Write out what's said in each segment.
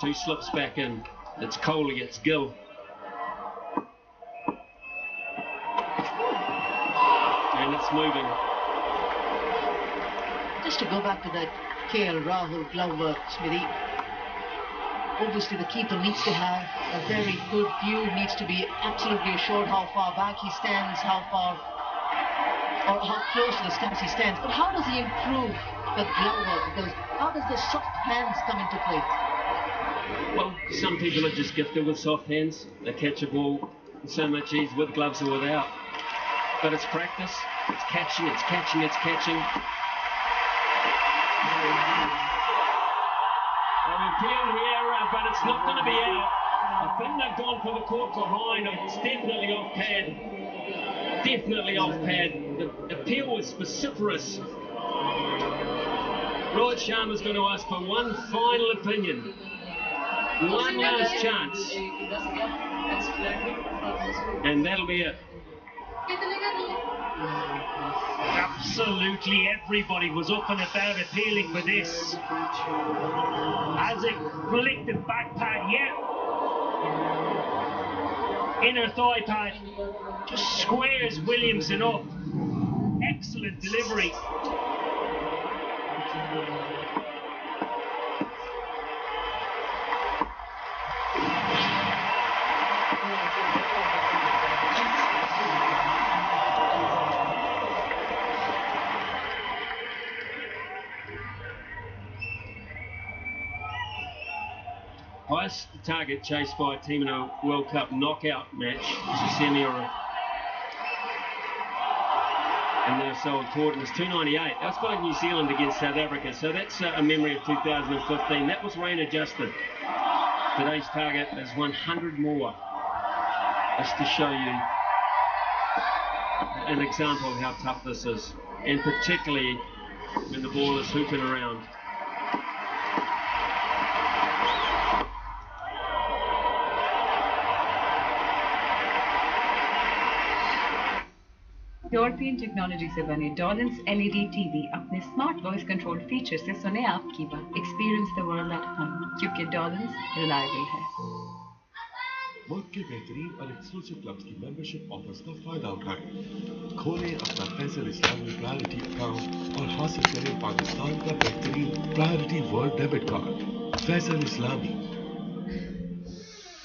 Two slips back in. It's Coley, it's Gill. And it's moving. Just to go back to that KL Rahul glove work, Smithy. Obviously the keeper needs to have a very good view, needs to be absolutely assured how far back he stands, how far or how close to the stumps he stands. But how does he improve the glove work? Because how does the soft hands come into play? Well, some people are just gifted with soft hands. They catch a ball with so much ease with gloves or without. But it's practice, it's catching, it's catching, it's catching. An appeal here, but it's not going to be out. I think they've gone for the court behind. It's definitely off pad. Definitely off pad. The appeal was vociferous. Rohit Sharma's going to ask for one final opinion. One last chance. And that'll be it. Absolutely everybody was up and about appealing for this. As it flicked the back pad, yeah. Inner thigh pad. Just squares Williamson up. Excellent delivery. Highest target chased by a team in a World Cup knockout match is a semi or a... And they're so important. It's 298. That's by New Zealand against South Africa. So that's a memory of 2015. That was rain adjusted. Today's target is 100 more. Just to show you an example of how tough this is. And particularly when the ball is hooping around. European technology से बने डॉलन्स LED TV अपने smart voice control feature से सुने आपकी बात experience the world at home क्योंकि डॉलन्स reliable है मुल्क के बेहतरीन और एक्सक्लूसिव क्लब्स की मेंबरशिप ऑफर्स का फायदा उठाएं खोलें अपना फैसल इस्लामी प्रायोरिटी अकाउंट और हासिल करें पाकिस्तान का बेहतरीन priority world debit card Faysal Islami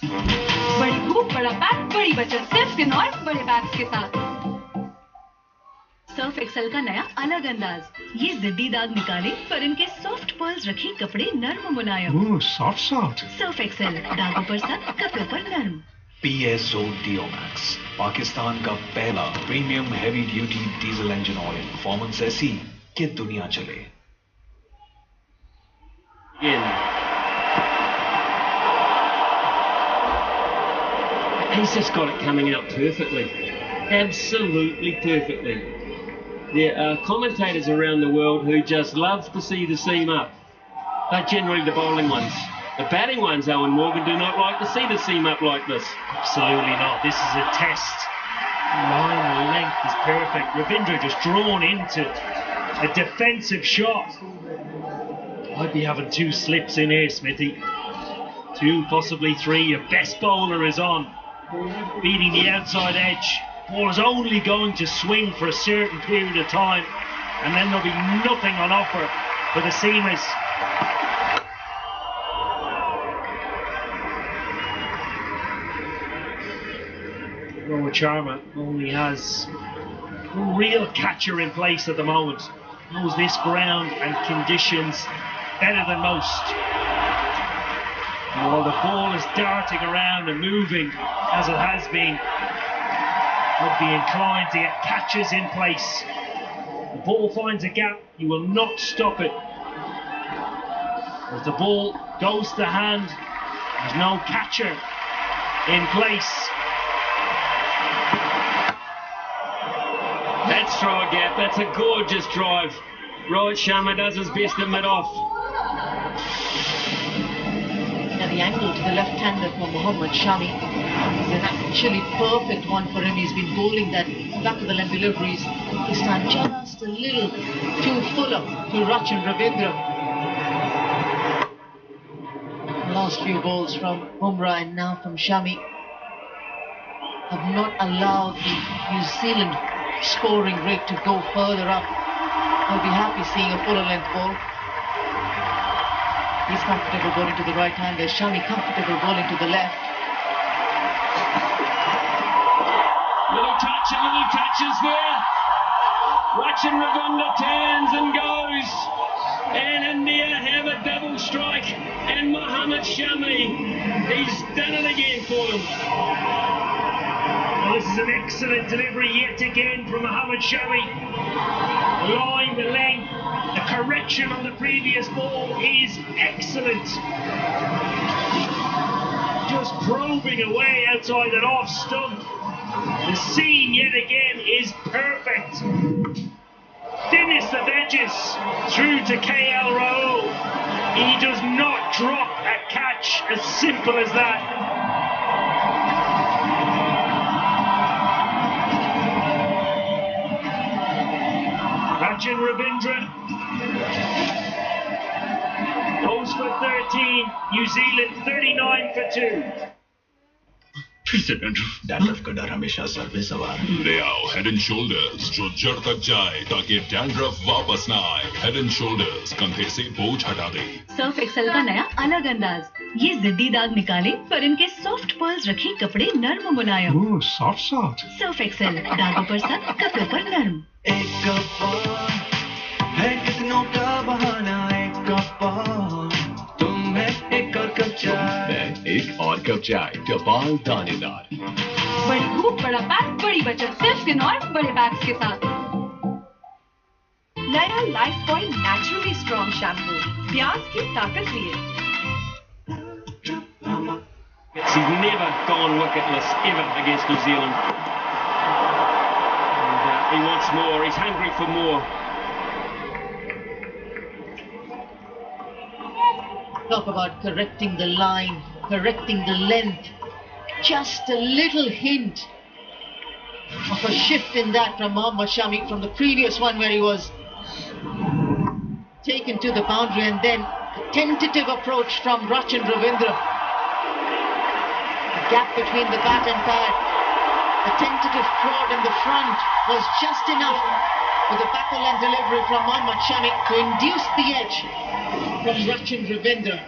बड़ी भूख बड़ा पैक बड़ी बचत सिर्फ किनौर बड़े पैक्स के साथ सर्फ एक्सेल का नया अलग अंदाज ये जिद्दी दाग निकाले पर इनके सॉफ्ट पर्ल्स रखे कपड़े नर्म मुलायम सॉफ्ट सर्फ एक्सेल दागों पर सख्त कपड़ों पर नर्म PSO Deomax पाकिस्तान का पहला premium heavy duty diesel engine oil performance ऐसी कि दुनिया चले He's just got it coming out perfectly. Absolutely perfectly. There are commentators around the world who just love to see the seam up. They're generally the bowling ones. The batting ones, Owen Morgan, do not like to see the seam up like this. Absolutely not. This is a test. Line length is perfect. Ravindra just drawn into a defensive shot. I'd be having two slips in here, Smithy. Two, possibly three. Your best bowler is on. Beating the outside edge. Ball is only going to swing for a certain period of time, and then there'll be nothing on offer for the seamers. Rohit Sharma only has a real catcher in place at the moment. Knows this ground and conditions better than most. While the ball is darting around and moving as it has been, would be inclined to get catches in place. The ball finds a gap, you will not stop it. As the ball goes to hand, there's no catcher in place. That's throw a gap, that's a gorgeous drive. Rohit Sharma does his best at mid-off. Now the angle to the left-hander for Mohammad Shami is an actually perfect one for him. He's been bowling that back of the leg deliveries. This time just a little too fuller to Rachin Ravindra. last few balls from Bumrah and now from Shami have not allowed the New Zealand scoring rate to go further up. I'll be happy seeing a fuller length ball. He's comfortable bowling to the right hand. There's Shami comfortable bowling to the left. Little touches there. Rachin Ravindra turns and goes. And India have a double strike. And Mohammad Shami, he's done it again for them. Well, this is an excellent delivery yet again from Mohammad Shami. Line the length. The correction on the previous ball is excellent. Just probing away outside that off stump. The seam yet again is perfect. Thinnest of edges through to KL Rahul. He does not drop a catch, as simple as that. Rachin Ravindra goes for 13, New Zealand 39 for 2. फिर से डंडर dandruff का डर हमेशा sir पे सवार है। ले आओ हेड एंड शोल्डर्स जो जड़ तक जाए ताकि डैंड्रफ वापस ना आए। हेड एंड शोल्डर्स कंधे से बोझ हटा दे। सर्फ एक्सेल का नया अलग अंदाज, ये जिद्दी दाग निकाले पर इनके सॉफ्ट पर्ल्स रखे कपड़े नर्म मुलायम। सॉफ्ट सर्फ एक्सेल, दागों पर सख्त, कपड़ों पर नर्म। एक कप है कितनों का बहाना, एक कप तुम है एक और कप चाय, एक और कप चाय कपाल दानेदार। बड़ी धूप, बड़ा पैक, बड़ी बचत, सिर्फ और बड़े बैग्स के साथ। नया Lifebuoy naturally strong shampoo, प्याज की ताकत लिए। He's never gone wicketless ever against New Zealand. And he wants more. He's hungry for more. Talk about correcting the line, correcting the length. Just a little hint of a shift in that from Mohammad Shami from the previous one where he was taken to the boundary, and then a tentative approach from Rachin Ravindra. The gap between the bat and pad. The tentative prod in the front was just enough with the back-length delivery from Mohammad Shami to induce the edge from Rachin Ravindra.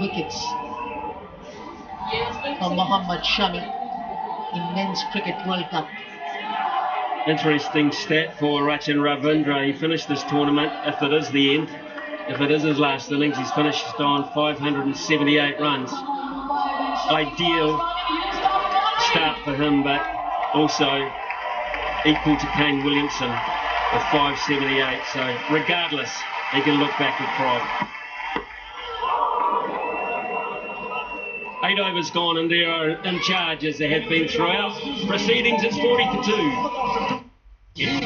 Wickets for Mohammad Shami in Men's Cricket World Cup. Interesting stat for Rachin Ravindra. He finished this tournament, if it is the end, if it is his last innings, he's finished on 578 runs. Ideal start for him, but also equal to Kane Williamson with 578. So regardless, he can look back with pride. 8 overs gone and they are in charge as they have been throughout proceedings. It's 40 for 2. एक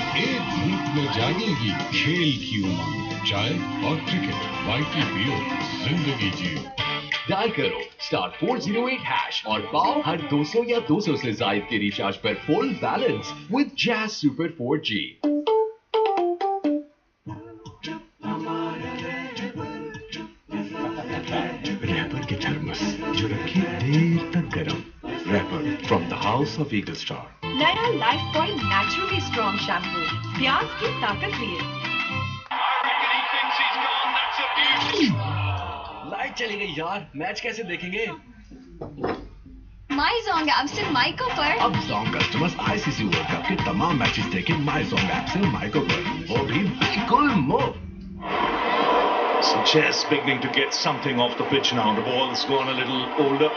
धूप में जागेगी खेल की उमंग, चाय और cricket, YT पियो, जिंदगी जियो। Dial करो *408# और पाओ हर 200 या 200 से ज्यादा के रिचार्ज पर full balance with Jazz super 4G। रैपर के थर्मस जो रखे देर तक गरम। रैपर from the house of Eagle Star. नया Lifebuoy naturally strong shampoo, प्याज की ताकत लिए। लाइट चली गई यार, मैच कैसे देखेंगे? माई जोंग ऐप से माइको पर अब Jong customers ICC world cup के तमाम मैचेस देखें माई जोंग ऐप से माइको पर, वो भी बिल्कुल मुफ्त। Chess beginning to get something off the pitch now. The ball's gone a little older,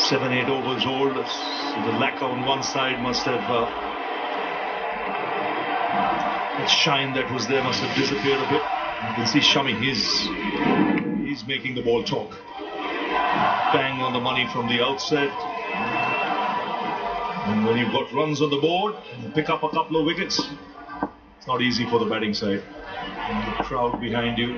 7-8 overs old. So the lacquer on one side must have that shine that was there must have disappeared a bit. You can see Shami, he's making the ball talk. Bang on the money from the outset. And when you've got runs on the board, pick up a couple of wickets. It's not easy for the batting side. And the crowd behind you.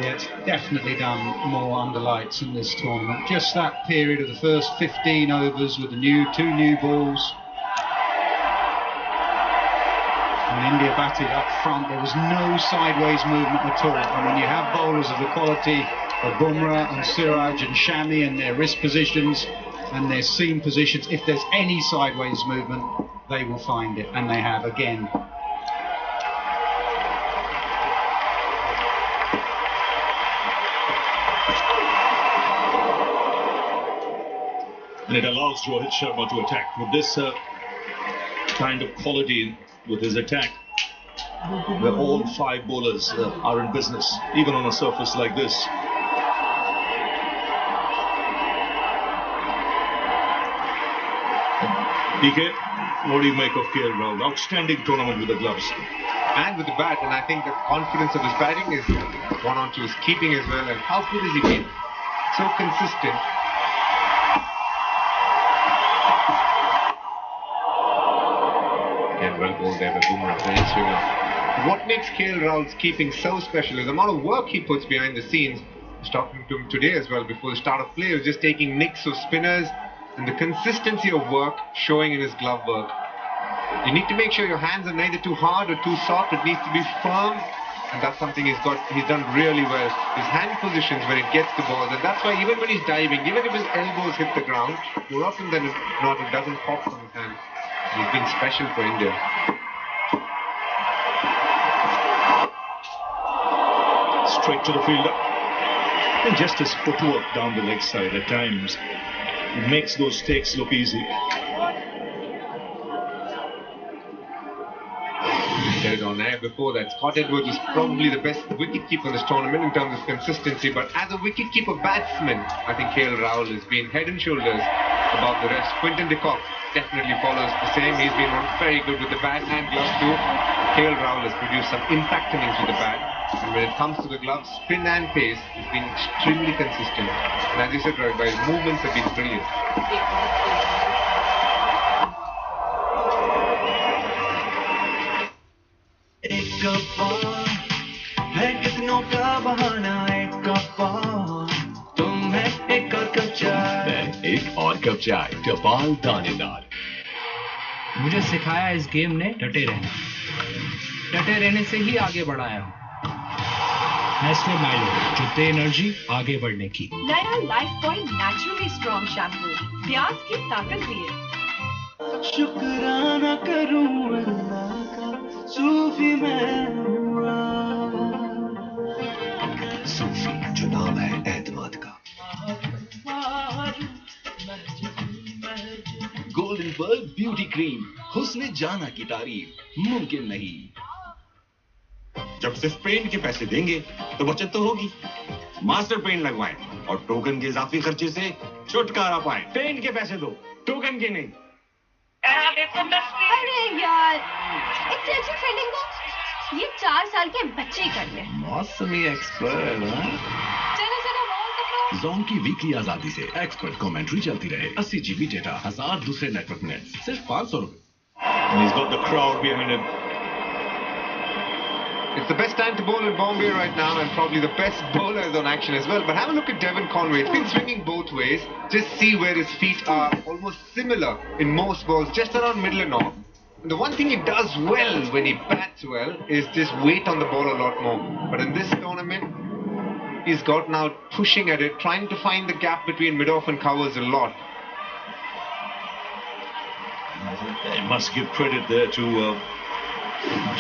Yeah, it's definitely done more under lights in this tournament. Just that period of the first 15 overs with the two new balls. When India batted up front, there was no sideways movement at all. And when you have bowlers of the quality of Bumrah and Siraj and Shami and their wrist positions and their seam positions, if there's any sideways movement, they will find it, and they have again. And it allows Rohit Sharma to attack with this kind of quality with his attack, where all 5 bowlers are in business, even on a surface like this. DK, what do you make of KL Rahul? Outstanding tournament with the gloves. And with the bat, and I think the confidence of his batting is gone on to his keeping as well. And how good has he been? So consistent. Again, well bowled there by Bumrah. What makes KL Rahul's keeping so special is the amount of work he puts behind the scenes. I was talking to him today as well before the start of play. He was just taking nicks of spinners, and the consistency of work showing in his glove work. You need to make sure your hands are neither too hard or too soft. It needs to be firm, and that's something he's done really well. His hand positions when it gets the balls, and that's why even when he's diving, even if his elbows hit the ground, more often than not it doesn't pop from his hand. He's been special for India. Straight to the fielder. And just his footwork down the leg side at times, it makes those takes look easy. Said on air before that Scott Edwards is probably the best wicketkeeper in this tournament in terms of consistency, but as a wicketkeeper batsman, I think KL Rahul has been head and shoulders above the rest. Quinton de Kock definitely follows the same. He's been very good with the bat and gloves too. KL Rahul has produced some impact innings with the bat, and when it comes to the gloves, spin and pace, he's been extremely consistent. And as you said, Roy, his movements have been brilliant. है कितनों का बहाना एक cup तुम है एक और cup चाय एक और कप चाय टपाल दानेदार। मुझे सिखाया इस गेम ने डटे रहने से ही आगे बढ़ाया हूँ। नेस्ले माइलो जुते एनर्जी आगे बढ़ने की। नया life point naturally strong shampoo प्याज की ताकत दिए। शुक्राना करूं अल्लाह का सूफी मैं हुआ। सूफी जो नाम है एतमाद का। गोल्डन बर्ग ब्यूटी क्रीम हुस्न जाना की तारीफ मुमकिन नहीं। जब सिर्फ पेंट के पैसे देंगे तो बचत तो होगी। मास्टर पेंट लगवाएं और टोकन के इजाफी खर्चे से छुटकारा पाएं। पेंट के पैसे दो, टोकन के नहीं। अरे यार, एक्सटेंशन थ्रेडिंग को ये 4 साल के बच्चे कर ले। मौसमी एक्सपर्ट। चलो बॉल पकड़ो। जोन की वीकली आजादी से एक्सपर्ट कमेंट्री चलती रहे। 80 GB डेटा, 1000 दूसरे नेटवर्क नेट, सिर्फ 500 रुपए। And he's got the crowd behind him. It's the best time to bowl in Bombay right now, and probably the best bowler is on action as well. But have a look at Devon Conway. It's been swinging both ways. Just see where his feet are almost similar in most balls, just around middle and off. And the one thing he does well when he bats well is just wait on the ball a lot more. But in this tournament, he's got now pushing at it, trying to find the gap between mid-off and covers a lot. I must give credit there to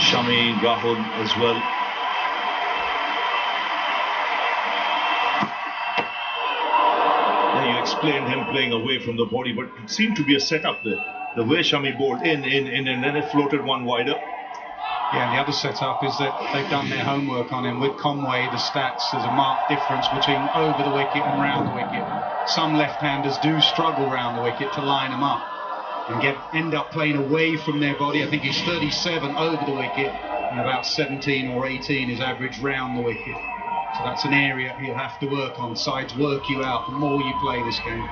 Shami, Rahul as well. Yeah, you explained him playing away from the body, but it seemed to be a setup there. The way Shami bowled in, and then it floated one wider. Yeah, and the other setup is that they've done their homework on him. With Conway, the stats, there's a marked difference between over the wicket and round the wicket. Some left-handers do struggle round the wicket to line them up and end up playing away from their body. I think he's 37 over the wicket and about 17 or 18 is average round the wicket. So that's an area he'll have to work on. Sides work you out the more you play this game.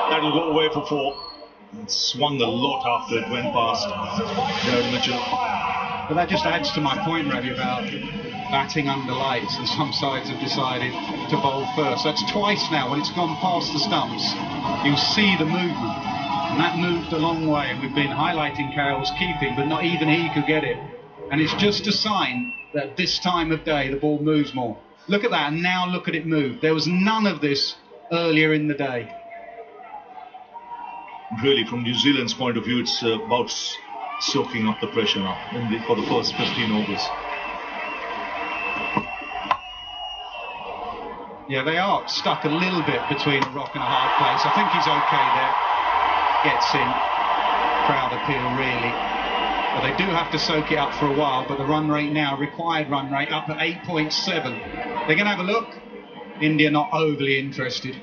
That'll go away for 4. swung a lot after it went past Jared Mitchell. But that just adds to my point, Ravi, about batting under lights, and some sides have decided to bowl first. That's twice now when it's gone past the stumps. You'll see the movement, and that moved a long way, and we've been highlighting Carroll's keeping, but not even he could get it. And it's just a sign that this time of day the ball moves more. Look at that, and now look at it move. There was none of this earlier in the day. Really, from New Zealand's point of view, it's about soaking up the pressure now for the first 15 overs. Yeah, they are stuck a little bit between a rock and a hard place. I think he's okay there. Gets in. Crowd appeal, really. But they do have to soak it up for a while, but the run rate now, required run rate, up at 8.7. They're going to have a look. India not overly interested.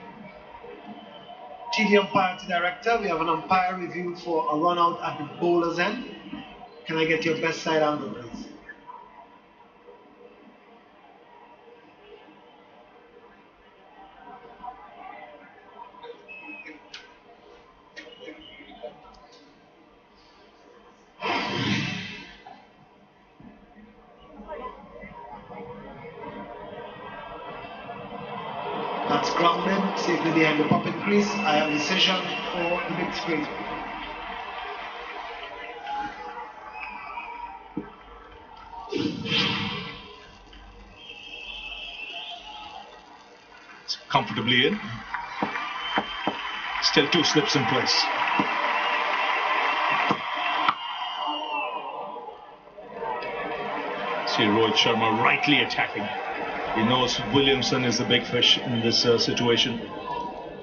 TD umpire to director, we have an umpire review for a run out at the bowler's end. Can I get your best side angle, please? That's grounded, safely behind the popping crease. I have decision for the big screen. It's comfortably in. Still 2 slips in place. See Rohit Sharma rightly attacking. He knows Williamson is the big fish in this situation.